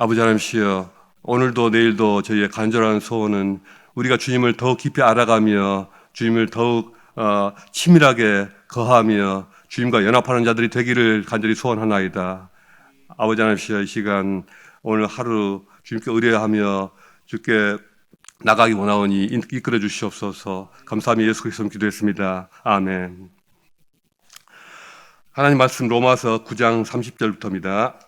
아버지 하나님이시여, 오늘도 내일도 저희의 간절한 소원은 우리가 주님을 더욱 깊이 알아가며 주님을 더욱 치밀하게 거하며 주님과 연합하는 자들이 되기를 간절히 소원하나이다. 아버지 하나님이시여, 이 시간 오늘 하루 주님께 의뢰하며 주께 나가기 원하오니 이끌어 주시옵소서. 감사하며 예수 그리스도로 기도했습니다. 아멘. 하나님 말씀 로마서 9장 30절부터입니다.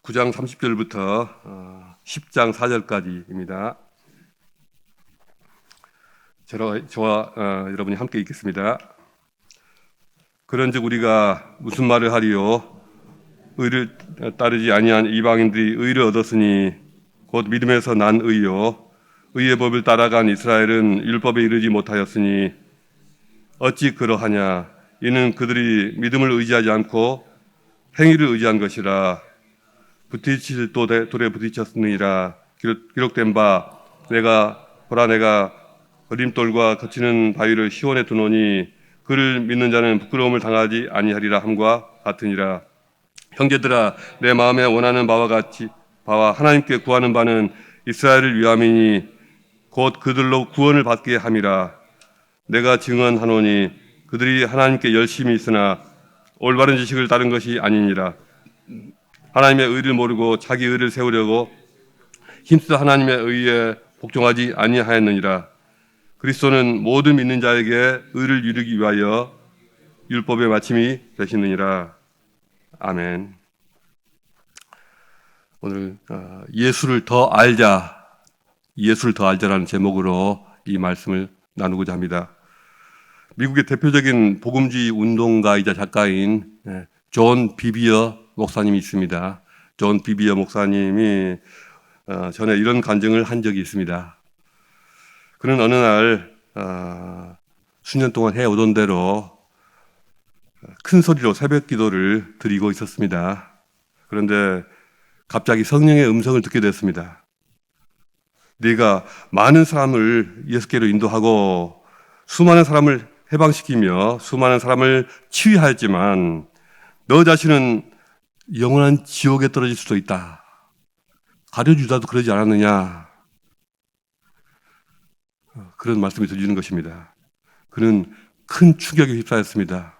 9장 30절부터 10장 4절까지입니다. 저와 여러분이 함께 읽겠습니다. 그런즉 우리가 무슨 말을 하리요? 의를 따르지 아니한 이방인들이 의를 얻었으니 곧 믿음에서 난 의요. 의의 법을 따라간 이스라엘은 율법에 이르지 못하였으니 어찌 그러하냐? 이는 그들이 믿음을 의지하지 않고 행위를 의지한 것이라. 부딪힐 돌에 부딪혔느니라. 기록된 바 내가 어림돌과 거치는 바위를 시온에 두노니 그를 믿는 자는 부끄러움을 당하지 아니하리라 함과 같으니라. 형제들아, 내 마음에 원하는 바와 하나님께 구하는 바는 이스라엘을 위함이니 곧 그들로 구원을 받게 함이라. 내가 증언하노니 그들이 하나님께 열심히 있으나 올바른 지식을 따른 것이 아니니라. 하나님의 의를 모르고 자기 의를 세우려고 힘써 하나님의 의에 복종하지 아니하였느니라. 그리스도는 모든 믿는 자에게 의를 이루기 위하여 율법의 마침이 되시느니라. 아멘. 오늘 예수를 더 알자라는 제목으로 이 말씀을 나누고자 합니다. 미국의 대표적인 복음주의 운동가이자 작가인 존 비비어 목사님이 있습니다. 존 비비어 목사님이 전에 이런 간증을 한 적이 있습니다. 그는 어느 날 수년 동안 해오던 대로 큰 소리로 새벽 기도를 드리고 있었습니다. 그런데 갑자기 성령의 음성을 듣게 됐습니다. 네가 많은 사람을 예수께로 인도하고 수많은 사람을 해방시키며 수많은 사람을 치유하였지만 너 자신은 영원한 지옥에 떨어질 수도 있다. 가룟유다도 그러지 않았느냐? 그런 말씀이 들리는 것입니다. 그는 큰 충격에 휩싸였습니다.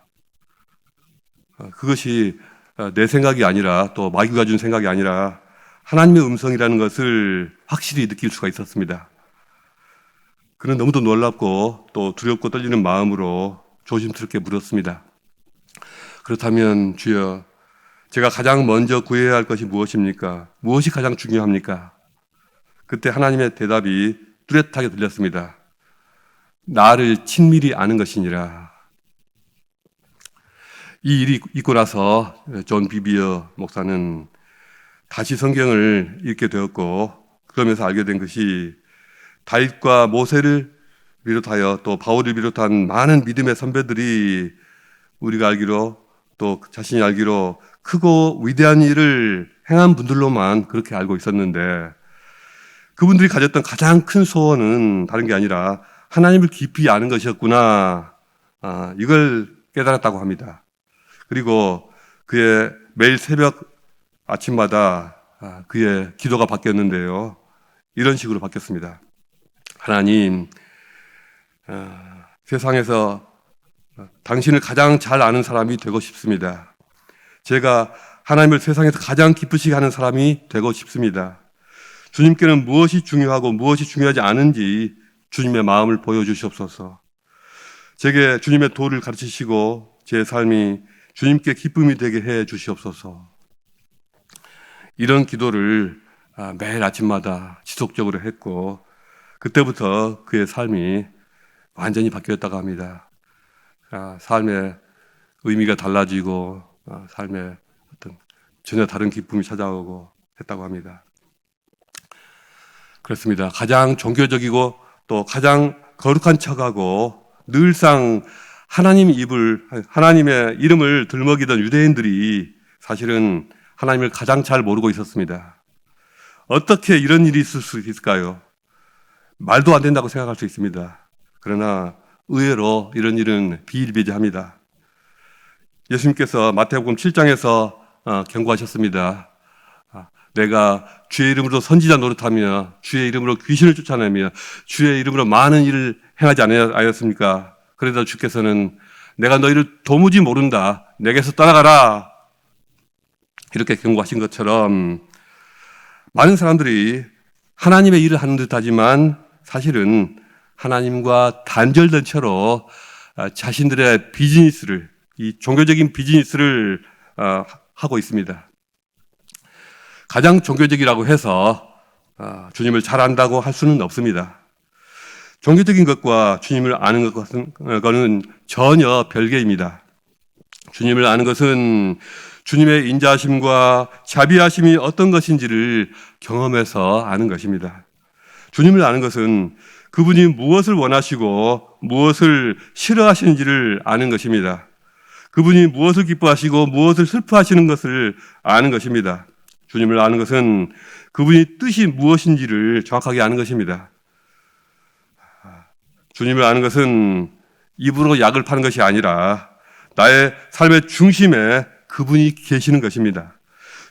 그것이 내 생각이 아니라 또 마귀가 준 생각이 아니라 하나님의 음성이라는 것을 확실히 느낄 수가 있었습니다. 그는 너무도 놀랍고 또 두렵고 떨리는 마음으로 조심스럽게 물었습니다. 그렇다면 주여, 제가 가장 먼저 구해야 할 것이 무엇입니까? 무엇이 가장 중요합니까? 그때 하나님의 대답이 뚜렷하게 들렸습니다. 나를 친밀히 아는 것이니라. 이 일이 있고 나서 존 비비어 목사는 다시 성경을 읽게 되었고, 그러면서 알게 된 것이 다윗과 모세를 비롯하여 또 바울을 비롯한 많은 믿음의 선배들이 우리가 알기로 또 자신이 알기로 크고 위대한 일을 행한 분들로만 그렇게 알고 있었는데, 그분들이 가졌던 가장 큰 소원은 다른 게 아니라 하나님을 깊이 아는 것이었구나, 이걸 깨달았다고 합니다. 그리고 그의 매일 새벽 아침마다 그의 기도가 바뀌었는데요, 이런 식으로 바뀌었습니다. 하나님, 세상에서 당신을 가장 잘 아는 사람이 되고 싶습니다. 제가 하나님을 세상에서 가장 기쁘시게 하는 사람이 되고 싶습니다. 주님께는 무엇이 중요하고 무엇이 중요하지 않은지 주님의 마음을 보여주시옵소서. 제게 주님의 도를 가르치시고 제 삶이 주님께 기쁨이 되게 해 주시옵소서. 이런 기도를 매일 아침마다 지속적으로 했고, 그때부터 그의 삶이 완전히 바뀌었다고 합니다. 삶의 의미가 달라지고 삶에 어떤 전혀 다른 기쁨이 찾아오고 했다고 합니다. 그렇습니다. 가장 종교적이고 또 가장 거룩한 척하고 늘상 하나님의 이름을 들먹이던 유대인들이 사실은 하나님을 가장 잘 모르고 있었습니다. 어떻게 이런 일이 있을 수 있을까요? 말도 안 된다고 생각할 수 있습니다. 그러나 의외로 이런 일은 비일비재합니다. 예수님께서 마태복음 7장에서 경고하셨습니다. 내가 주의 이름으로 선지자 노릇하며 주의 이름으로 귀신을 쫓아내며 주의 이름으로 많은 일을 행하지 않았습니까? 그러다 주께서는 내가 너희를 도무지 모른다. 내게서 떠나가라. 이렇게 경고하신 것처럼 많은 사람들이 하나님의 일을 하는 듯하지만 사실은 하나님과 단절된 채로 자신들의 비즈니스를, 이 종교적인 비즈니스를 하고 있습니다. 가장 종교적이라고 해서 주님을 잘 안다고 할 수는 없습니다. 종교적인 것과 주님을 아는 것은 전혀 별개입니다. 주님을 아는 것은 주님의 인자하심과 자비하심이 어떤 것인지를 경험해서 아는 것입니다. 주님을 아는 것은 그분이 무엇을 원하시고 무엇을 싫어하시는지를 아는 것입니다. 그분이 무엇을 기뻐하시고 무엇을 슬퍼하시는 것을 아는 것입니다. 주님을 아는 것은 그분이 뜻이 무엇인지를 정확하게 아는 것입니다. 주님을 아는 것은 입으로 약을 파는 것이 아니라 나의 삶의 중심에 그분이 계시는 것입니다.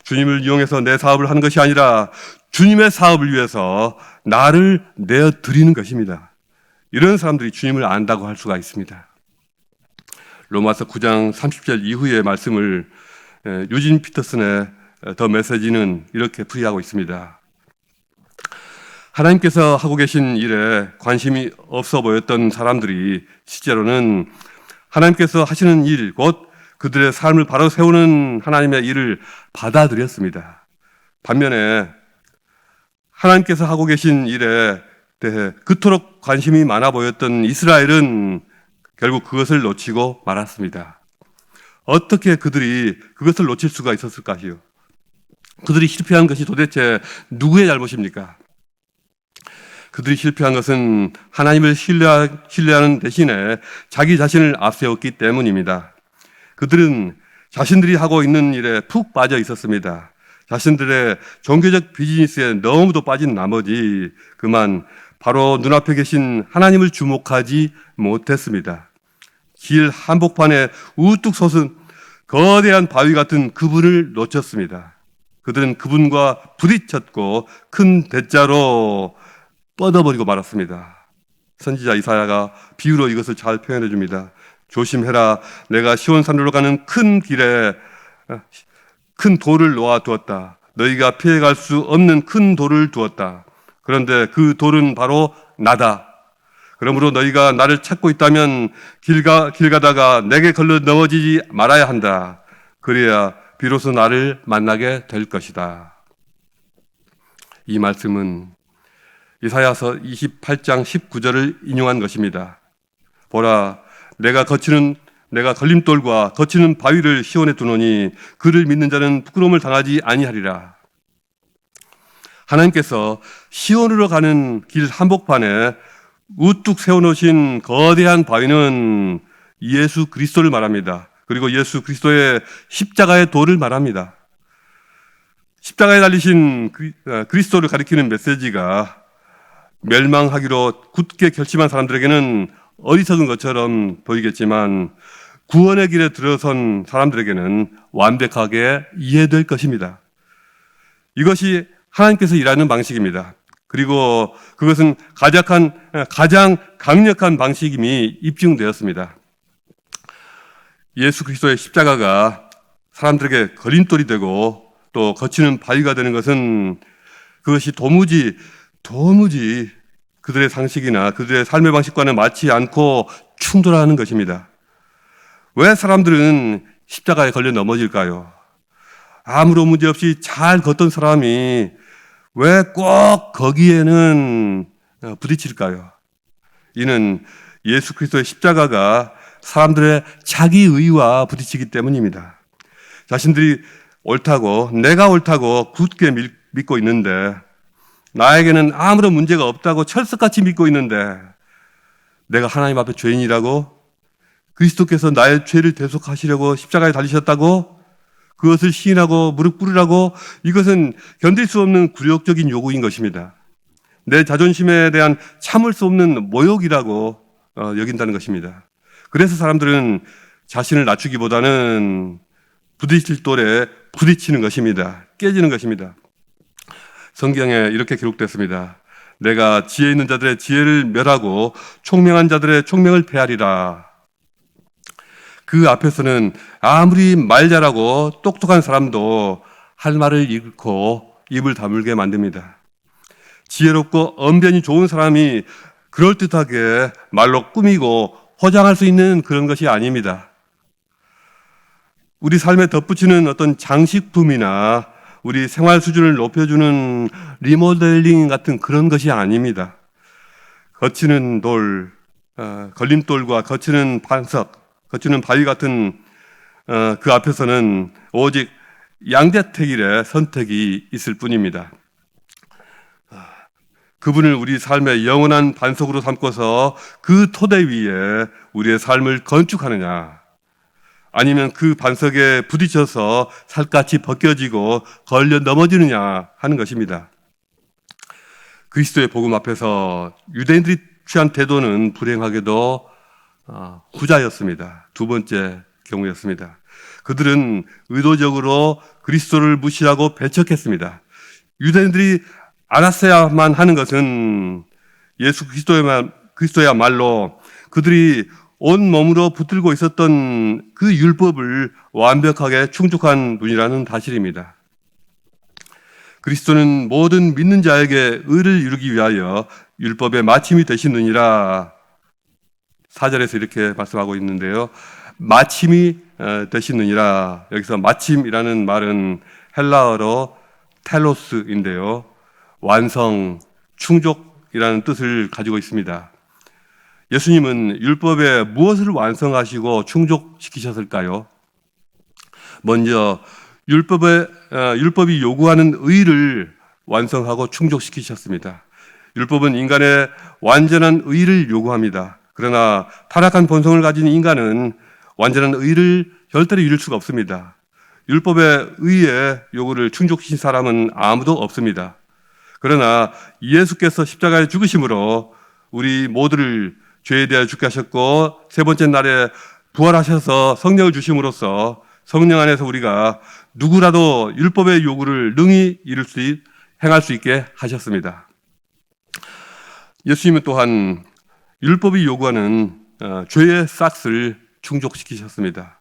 주님을 이용해서 내 사업을 하는 것이 아니라 주님의 사업을 위해서 나를 내어드리는 것입니다. 이런 사람들이 주님을 안다고 할 수가 있습니다. 로마서 9장 30절 이후의 말씀을 유진 피터슨의 더 메시지는 이렇게 풀이하고 있습니다. 하나님께서 하고 계신 일에 관심이 없어 보였던 사람들이 실제로는 하나님께서 하시는 일, 곧 그들의 삶을 바로 세우는 하나님의 일을 받아들였습니다. 반면에 하나님께서 하고 계신 일에 대해 그토록 관심이 많아 보였던 이스라엘은 결국 그것을 놓치고 말았습니다. 어떻게 그들이 그것을 놓칠 수가 있었을까요? 그들이 실패한 것이 도대체 누구의 잘못입니까? 그들이 실패한 것은 하나님을 신뢰하는 대신에 자기 자신을 앞세웠기 때문입니다. 그들은 자신들이 하고 있는 일에 푹 빠져 있었습니다. 자신들의 종교적 비즈니스에 너무도 빠진 나머지 그만 바로 눈앞에 계신 하나님을 주목하지 못했습니다. 길 한복판에 우뚝 솟은 거대한 바위 같은 그분을 놓쳤습니다. 그들은 그분과 부딪혔고 큰 대자로 뻗어버리고 말았습니다. 선지자 이사야가 비유로 이것을 잘 표현해 줍니다. 조심해라. 내가 시온산으로 가는 큰 길에 큰 돌을 놓아 두었다. 너희가 피해갈 수 없는 큰 돌을 두었다. 그런데 그 돌은 바로 나다. 그러므로 너희가 나를 찾고 있다면 길 가다가 내게 걸려 넘어지지 말아야 한다. 그래야 비로소 나를 만나게 될 것이다. 이 말씀은 이사야서 28장 19절을 인용한 것입니다. 보라, 내가 걸림돌과 거치는 바위를 시온에 두노니 그를 믿는 자는 부끄러움을 당하지 아니하리라. 하나님께서 시온으로 가는 길 한복판에 우뚝 세워놓으신 거대한 바위는 예수 그리스도를 말합니다. 그리고 예수 그리스도의 십자가의 도를 말합니다. 십자가에 달리신 그리스도를 가리키는 메시지가 멸망하기로 굳게 결심한 사람들에게는 어리석은 것처럼 보이겠지만 구원의 길에 들어선 사람들에게는 완벽하게 이해될 것입니다. 이것이 하나님께서 일하는 방식입니다. 그리고 그것은 가장 강력한 방식임이 입증되었습니다. 예수 그리스도의 십자가가 사람들에게 걸림돌이 되고 또 거치는 바위가 되는 것은 그것이 도무지 그들의 상식이나 그들의 삶의 방식과는 맞지 않고 충돌하는 것입니다. 왜 사람들은 십자가에 걸려 넘어질까요? 아무런 문제 없이 잘 걷던 사람이 왜 꼭 거기에는 부딪힐까요? 이는 예수 그리스도의 십자가가 사람들의 자기의와 부딪히기 때문입니다. 자신들이 옳다고, 내가 옳다고 굳게 믿고 있는데, 나에게는 아무런 문제가 없다고 철석같이 믿고 있는데, 내가 하나님 앞에 죄인이라고, 그리스도께서 나의 죄를 대속하시려고 십자가에 달리셨다고, 그것을 시인하고 무릎 꿇으라고, 이것은 견딜 수 없는 굴욕적인 요구인 것입니다. 내 자존심에 대한 참을 수 없는 모욕이라고 여긴다는 것입니다. 그래서 사람들은 자신을 낮추기보다는 부딪힐 돌에 부딪히는 것입니다. 깨지는 것입니다. 성경에 이렇게 기록됐습니다. 내가 지혜 있는 자들의 지혜를 멸하고 총명한 자들의 총명을 패하리라. 그 앞에서는 아무리 말 잘하고 똑똑한 사람도 할 말을 잃고 입을 다물게 만듭니다. 지혜롭고 언변이 좋은 사람이 그럴듯하게 말로 꾸미고 포장할 수 있는 그런 것이 아닙니다. 우리 삶에 덧붙이는 어떤 장식품이나 우리 생활 수준을 높여주는 리모델링 같은 그런 것이 아닙니다. 거치는 돌, 걸림돌과 거치는 반석, 거치는 바위 같은 그 앞에서는 오직 양대택일의 선택이 있을 뿐입니다. 그분을 우리 삶의 영원한 반석으로 삼고서 그 토대 위에 우리의 삶을 건축하느냐, 아니면 그 반석에 부딪혀서 살갗이 벗겨지고 걸려 넘어지느냐 하는 것입니다. 그리스도의 복음 앞에서 유대인들이 취한 태도는 불행하게도 후자였습니다. 두 번째 경우였습니다. 그들은 의도적으로 그리스도를 무시하고 배척했습니다. 유대인들이 알았어야만 하는 것은 예수 그리스도야말로 그들이 온 몸으로 붙들고 있었던 그 율법을 완벽하게 충족한 분이라는 사실입니다. 그리스도는 모든 믿는 자에게 의를 이루기 위하여 율법의 마침이 되시느니라. 4절에서 이렇게 말씀하고 있는데요. 마침이 되시느니라. 여기서 마침이라는 말은 헬라어로 텔로스인데요. 완성, 충족이라는 뜻을 가지고 있습니다. 예수님은 율법에 무엇을 완성하시고 충족시키셨을까요? 먼저 율법이 요구하는 의를 완성하고 충족시키셨습니다. 율법은 인간의 완전한 의를 요구합니다. 그러나 타락한 본성을 가진 인간은 완전한 의를 절대로 이룰 수가 없습니다. 율법의 의의 요구를 충족시킨 사람은 아무도 없습니다. 그러나 예수께서 십자가에 죽으심으로 우리 모두를 죄에 대하여 죽게 하셨고 세 번째 날에 부활하셔서 성령을 주심으로써 성령 안에서 우리가 누구라도 율법의 요구를 능히 행할 수 있게 하셨습니다. 예수님은 또한 율법이 요구하는 죄의 싹을 충족시키셨습니다.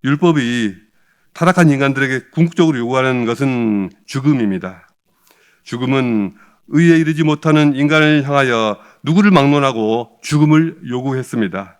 율법이 타락한 인간들에게 궁극적으로 요구하는 것은 죽음입니다. 죽음은 의에 이르지 못하는 인간을 향하여 누구를 막론하고 죽음을 요구했습니다.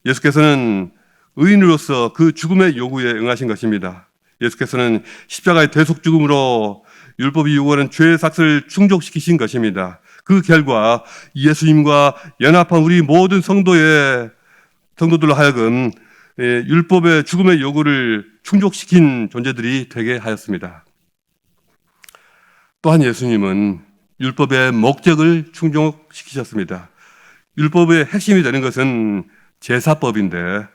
예수께서는 의인으로서 그 죽음의 요구에 응하신 것입니다. 예수께서는 십자가의 대속 죽음으로 율법이 요구하는 죄의 삭을 충족시키신 것입니다. 그 결과 예수님과 연합한 우리 모든 성도들로 하여금 율법의 죽음의 요구를 충족시킨 존재들이 되게 하였습니다. 또한 예수님은 율법의 목적을 충족시키셨습니다. 율법의 핵심이 되는 것은 제사법인데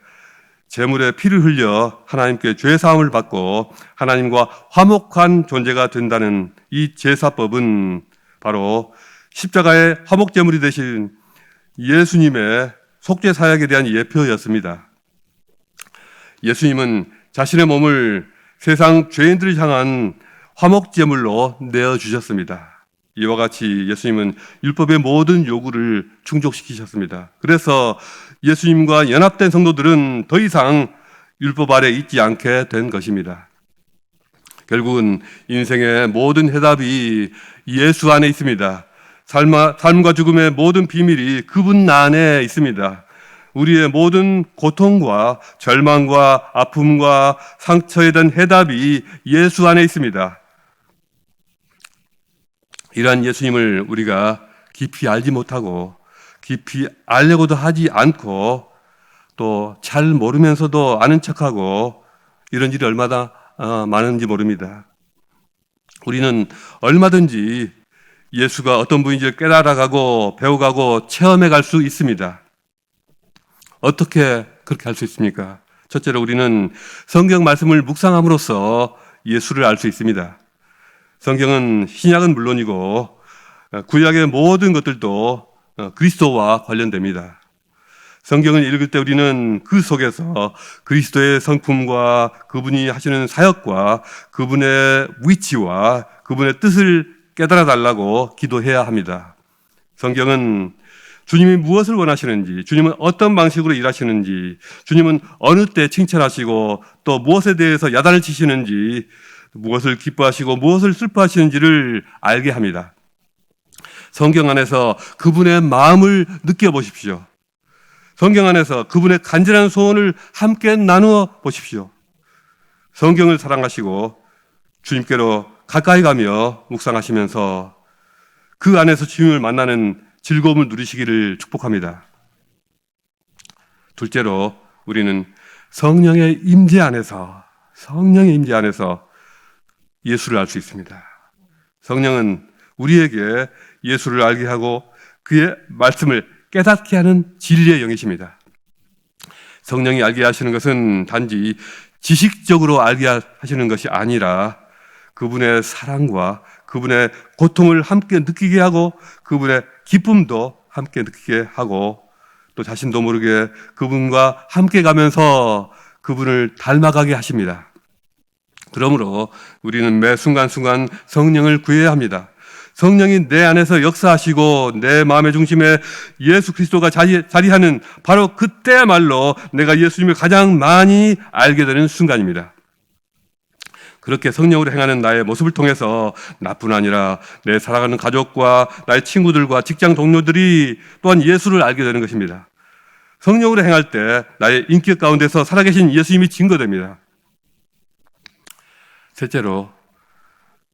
제물의 피를 흘려 하나님께 죄사함을 받고 하나님과 화목한 존재가 된다는 이 제사법은 바로 십자가의 화목제물이 되신 예수님의 속죄 사역에 대한 예표였습니다. 예수님은 자신의 몸을 세상 죄인들을 향한 화목제물로 내어주셨습니다. 이와 같이 예수님은 율법의 모든 요구를 충족시키셨습니다. 그래서 예수님과 연합된 성도들은 더 이상 율법 아래 있지 않게 된 것입니다. 결국은 인생의 모든 해답이 예수 안에 있습니다. 삶과 죽음의 모든 비밀이 그분 안에 있습니다. 우리의 모든 고통과 절망과 아픔과 상처에 대한 해답이 예수 안에 있습니다. 이러한 예수님을 우리가 깊이 알지 못하고 깊이 알려고도 하지 않고 또 잘 모르면서도 아는 척하고 이런 일이 얼마나 많은지 모릅니다. 우리는 얼마든지 예수가 어떤 분인지 깨달아가고 배워가고 체험해갈 수 있습니다. 어떻게 그렇게 할 수 있습니까? 첫째로 우리는 성경 말씀을 묵상함으로써 예수를 알 수 있습니다. 성경은 신약은 물론이고 구약의 모든 것들도 그리스도와 관련됩니다. 성경을 읽을 때 우리는 그 속에서 그리스도의 성품과 그분이 하시는 사역과 그분의 위치와 그분의 뜻을 깨달아 달라고 기도해야 합니다. 성경은 주님이 무엇을 원하시는지, 주님은 어떤 방식으로 일하시는지, 주님은 어느 때 칭찬하시고 또 무엇에 대해서 야단을 치시는지, 무엇을 기뻐하시고 무엇을 슬퍼하시는지를 알게 합니다. 성경 안에서 그분의 마음을 느껴보십시오. 성경 안에서 그분의 간절한 소원을 함께 나누어 보십시오. 성경을 사랑하시고 주님께로 가까이 가며 묵상하시면서 그 안에서 주님을 만나는 즐거움을 누리시기를 축복합니다. 둘째로 우리는 성령의 임재 안에서 예수를 알 수 있습니다. 성령은 우리에게 예수를 알게 하고 그의 말씀을 깨닫게 하는 진리의 영이십니다. 성령이 알게 하시는 것은 단지 지식적으로 알게 하시는 것이 아니라 그분의 사랑과 그분의 고통을 함께 느끼게 하고 그분의 기쁨도 함께 느끼게 하고 또 자신도 모르게 그분과 함께 가면서 그분을 닮아가게 하십니다. 그러므로 우리는 매 순간순간 성령을 구해야 합니다. 성령이 내 안에서 역사하시고 내 마음의 중심에 예수 그리스도가 자리하는 바로 그때야말로 내가 예수님을 가장 많이 알게 되는 순간입니다. 그렇게 성령으로 행하는 나의 모습을 통해서 나뿐 아니라 내 살아가는 가족과 나의 친구들과 직장 동료들이 또한 예수를 알게 되는 것입니다. 성령으로 행할 때 나의 인격 가운데서 살아계신 예수님이 증거됩니다. 셋째로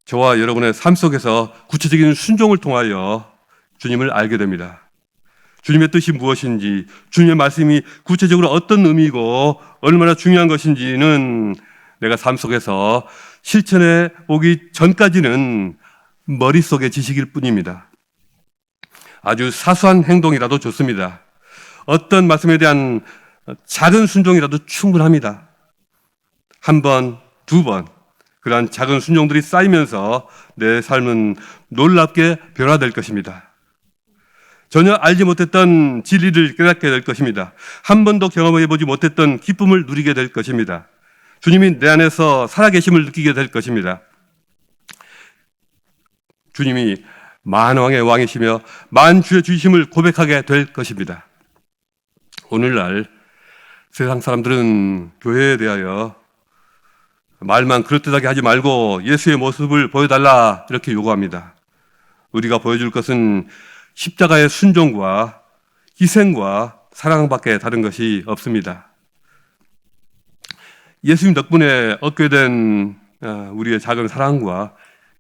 저와 여러분의 삶 속에서 구체적인 순종을 통하여 주님을 알게 됩니다. 주님의 뜻이 무엇인지, 주님의 말씀이 구체적으로 어떤 의미고 얼마나 중요한 것인지는 내가 삶 속에서 실천해 오기 전까지는 머릿속의 지식일 뿐입니다. 아주 사소한 행동이라도 좋습니다. 어떤 말씀에 대한 작은 순종이라도 충분합니다. 한 번, 두 번, 그러한 작은 순종들이 쌓이면서 내 삶은 놀랍게 변화될 것입니다. 전혀 알지 못했던 진리를 깨닫게 될 것입니다. 한 번도 경험해보지 못했던 기쁨을 누리게 될 것입니다. 주님이 내 안에서 살아계심을 느끼게 될 것입니다. 주님이 만왕의 왕이시며 만주의 주이심을 고백하게 될 것입니다. 오늘날 세상 사람들은 교회에 대하여 말만 그럴듯하게 하지 말고 예수의 모습을 보여달라 이렇게 요구합니다. 우리가 보여줄 것은 십자가의 순종과 희생과 사랑밖에 다른 것이 없습니다. 예수님 덕분에 얻게 된 우리의 작은 사랑과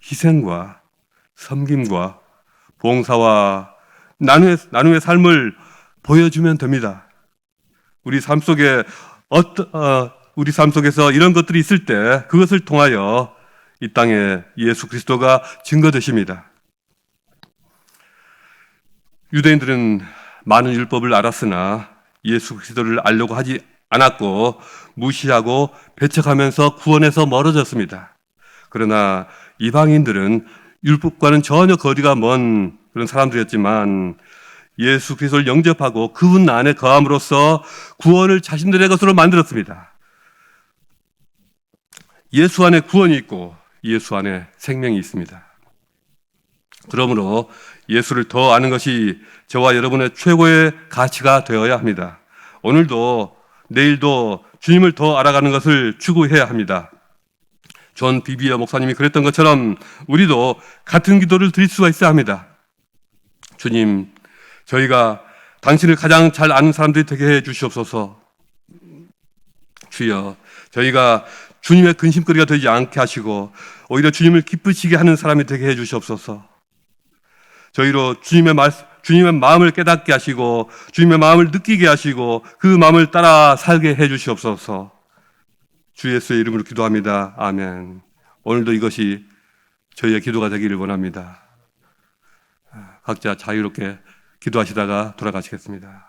희생과 섬김과 봉사와 나눔의 삶을 보여주면 됩니다. 우리 삶 속에서 이런 것들이 있을 때 그것을 통하여 이 땅에 예수 그리스도가 증거되십니다. 유대인들은 많은 율법을 알았으나 예수 그리스도를 알려고 하지 않았고 무시하고 배척하면서 구원에서 멀어졌습니다. 그러나 이방인들은 율법과는 전혀 거리가 먼 그런 사람들이었지만 예수 그리스도를 영접하고 그분 안에 거함으로써 구원을 자신들의 것으로 만들었습니다. 예수 안에 구원이 있고 예수 안에 생명이 있습니다. 그러므로 예수를 더 아는 것이 저와 여러분의 최고의 가치가 되어야 합니다. 오늘도 내일도 주님을 더 알아가는 것을 추구해야 합니다. 존 비비어 목사님이 그랬던 것처럼 우리도 같은 기도를 드릴 수가 있어야 합니다. 주님, 저희가 당신을 가장 잘 아는 사람들이 되게 해 주시옵소서. 주여, 저희가 주님의 근심거리가 되지 않게 하시고 오히려 주님을 기쁘시게 하는 사람이 되게 해 주시옵소서. 저희로 주님의 마음을 깨닫게 하시고 주님의 마음을 느끼게 하시고 그 마음을 따라 살게 해 주시옵소서. 주 예수의 이름으로 기도합니다. 아멘. 오늘도 이것이 저희의 기도가 되기를 원합니다. 각자 자유롭게 기도하시다가 돌아가시겠습니다.